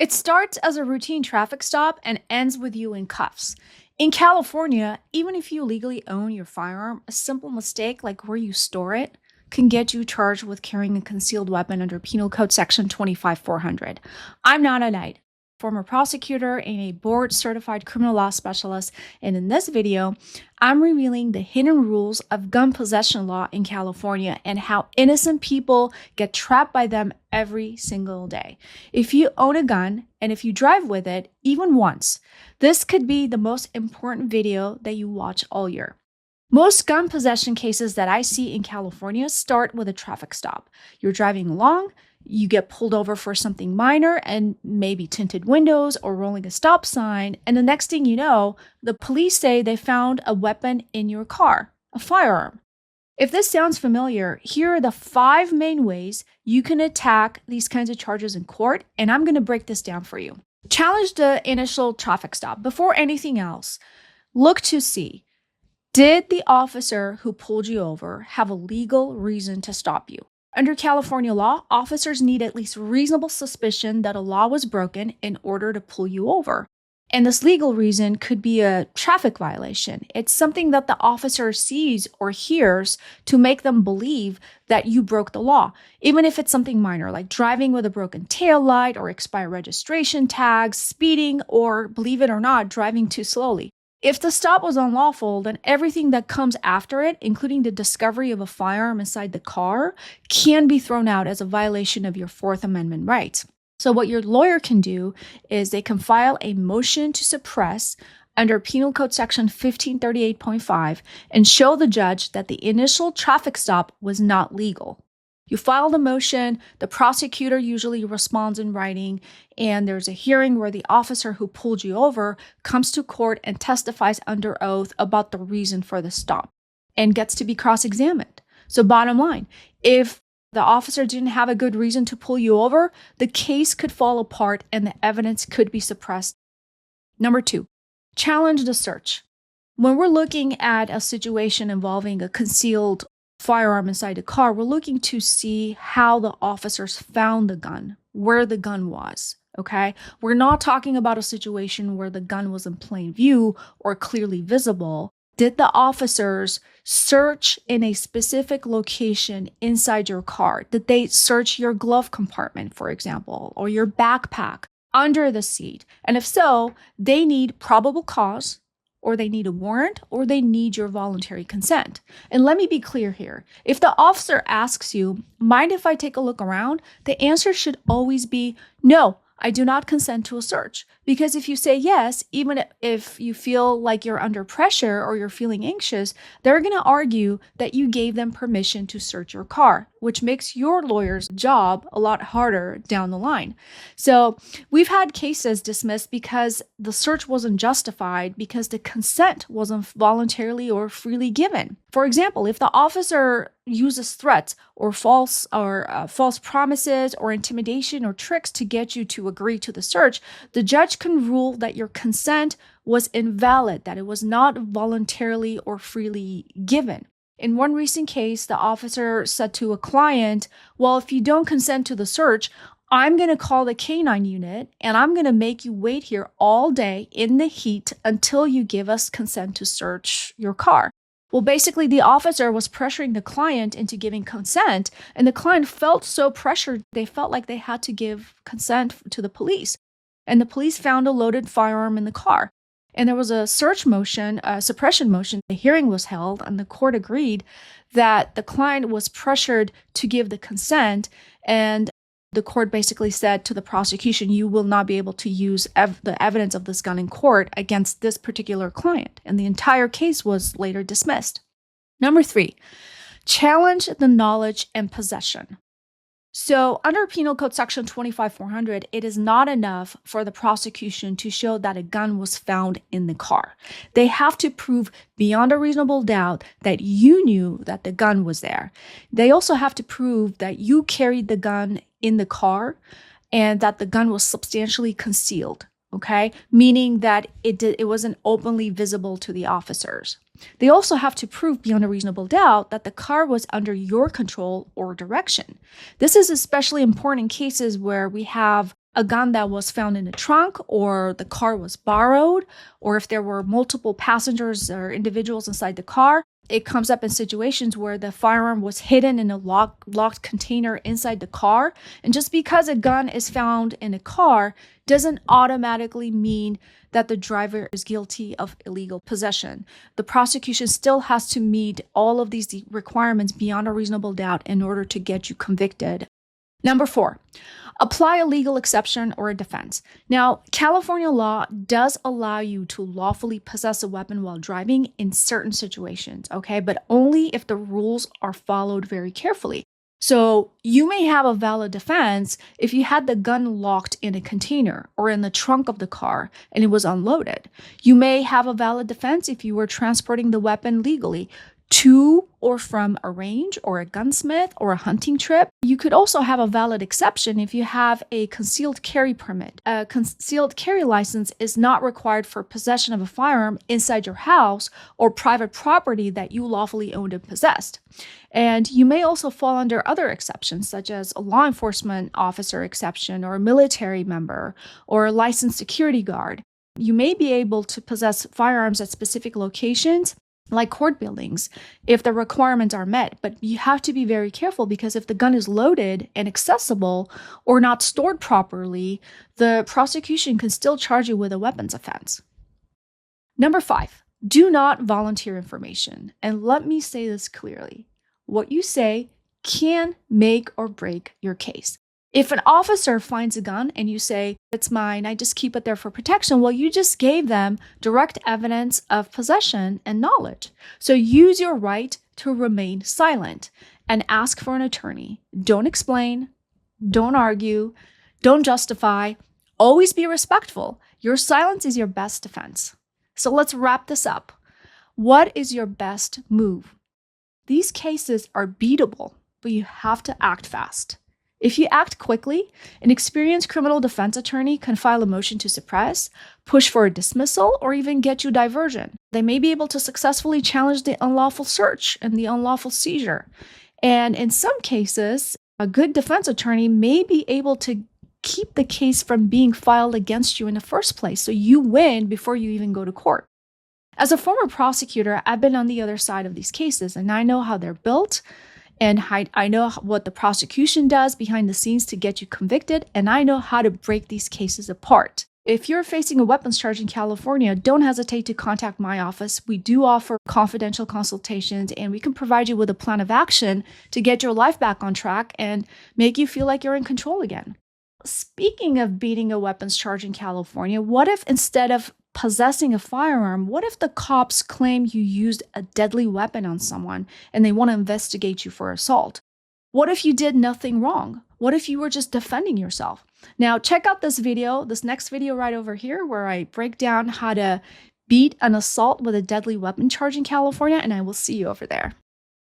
It starts as a routine traffic stop and ends with you in cuffs. In California, even if you legally own your firearm, a simple mistake like where you store it can get you charged with carrying a concealed weapon under Penal Code Section 25400. I'm Nana Knight, former prosecutor and a board-certified criminal law specialist, and in this video, I'm revealing the hidden rules of gun possession law in California and how innocent people get trapped by them every single day. If you own a gun and if you drive with it even once, this could be the most important video that you watch all year. Most gun possession cases that I see in California start with a traffic stop. You're driving along, you get pulled over for something minor and maybe tinted windows or rolling a stop sign, and the next thing you know, the police say they found a weapon in your car, a firearm. If this sounds familiar, here are the 5 main ways you can attack these kinds of charges in court, and I'm going to break this down for you. Challenge the initial traffic stop. Before anything else, look to see, did the officer who pulled you over have a legal reason to stop you? Under California law, officers need at least reasonable suspicion that a law was broken in order to pull you over. And this legal reason could be a traffic violation. It's something that the officer sees or hears to make them believe that you broke the law, even if it's something minor like driving with a broken taillight or expired registration tags, speeding, or, believe it or not, driving too slowly. If the stop was unlawful, then everything that comes after it, including the discovery of a firearm inside the car, can be thrown out as a violation of your Fourth Amendment rights. So what your lawyer can do is they can file a motion to suppress under Penal Code Section 1538.5 and show the judge that the initial traffic stop was not legal. You file the motion, the prosecutor usually responds in writing, and there's a hearing where the officer who pulled you over comes to court and testifies under oath about the reason for the stop and gets to be cross-examined. So bottom line, if the officer didn't have a good reason to pull you over, the case could fall apart and the evidence could be suppressed. Number 2, challenge the search. When we're looking at a situation involving a concealed firearm inside the car, we're looking to see how the officers found the gun, where the gun was, okay? We're not talking about a situation where the gun was in plain view or clearly visible. Did the officers search in a specific location inside your car? Did they search your glove compartment, for example, or your backpack under the seat? And if so, they need probable cause, or they need a warrant, or they need your voluntary consent. And let me be clear here. If the officer asks you, mind if I take a look around? The answer should always be, no, I do not consent to a search. Because if you say yes, even if you feel like you're under pressure or you're feeling anxious, they're going to argue that you gave them permission to search your car, which makes your lawyer's job a lot harder down the line. So we've had cases dismissed because the search wasn't justified because the consent wasn't voluntarily or freely given. For example, if the officer uses threats or false promises or intimidation or tricks to get you to agree to the search, the judge can rule that your consent was invalid, that it was not voluntarily or freely given. In one recent case, the officer said to a client, well, if you don't consent to the search, I'm going to call the K-9 unit and I'm going to make you wait here all day in the heat until you give us consent to search your car. Well, basically, the officer was pressuring the client into giving consent, and the client felt so pressured, they felt like they had to give consent to the police. And the police found a loaded firearm in the car. And there was a search motion, a suppression motion. The hearing was held, and the court agreed that the client was pressured to give the consent, and the court basically said to the prosecution, you will not be able to use the evidence of this gun in court against this particular client. And the entire case was later dismissed. Number 3, challenge the knowledge and possession. So under Penal Code Section 25400, it is not enough for the prosecution to show that a gun was found in the car. They have to prove beyond a reasonable doubt that you knew that the gun was there. They also have to prove that you carried the gun in the car and that the gun was substantially concealed, okay? Meaning that it wasn't openly visible to the officers. They also have to prove beyond a reasonable doubt that the car was under your control or direction. This is especially important in cases where we have a gun that was found in the trunk, or the car was borrowed, or if there were multiple passengers or individuals inside the car. It comes up in situations where the firearm was hidden in a locked container inside the car. And just because a gun is found in a car doesn't automatically mean that the driver is guilty of illegal possession. The prosecution still has to meet all of these requirements beyond a reasonable doubt in order to get you convicted. Number 4, apply a legal exception or a defense. Now, California law does allow you to lawfully possess a weapon while driving in certain situations, okay? But only if the rules are followed very carefully. So you may have a valid defense if you had the gun locked in a container or in the trunk of the car and it was unloaded. You may have a valid defense if you were transporting the weapon legally to or from a range or a gunsmith or a hunting trip. You could also have a valid exception if you have a concealed carry permit. A concealed carry license is not required for possession of a firearm inside your house or private property that you lawfully owned and possessed. And you may also fall under other exceptions, such as a law enforcement officer exception or a military member or a licensed security guard. You may be able to possess firearms at specific locations, like court buildings, if the requirements are met. But you have to be very careful, because if the gun is loaded and accessible or not stored properly, the prosecution can still charge you with a weapons offense. Number 5, do not volunteer information. And let me say this clearly. What you say can make or break your case. If an officer finds a gun and you say, it's mine, I just keep it there for protection, well, you just gave them direct evidence of possession and knowledge. So use your right to remain silent and ask for an attorney. Don't explain, don't argue, don't justify. Always be respectful. Your silence is your best defense. So let's wrap this up. What is your best move? These cases are beatable, but you have to act fast. If you act quickly, an experienced criminal defense attorney can file a motion to suppress, push for a dismissal, or even get you diversion. They may be able to successfully challenge the unlawful search and the unlawful seizure. And in some cases, a good defense attorney may be able to keep the case from being filed against you in the first place, so you win before you even go to court. As a former prosecutor, I've been on the other side of these cases, and I know how they're built. And I know what the prosecution does behind the scenes to get you convicted, and I know how to break these cases apart. If you're facing a weapons charge in California, don't hesitate to contact my office. We do offer confidential consultations, and we can provide you with a plan of action to get your life back on track and make you feel like you're in control again. Speaking of beating a weapons charge in California, what if instead of possessing a firearm, what if the cops claim you used a deadly weapon on someone and they want to investigate you for assault? What if you did nothing wrong? What if you were just defending yourself? Now, check out this next video right over here, where I break down how to beat an assault with a deadly weapon charge in California, and I will see you over there.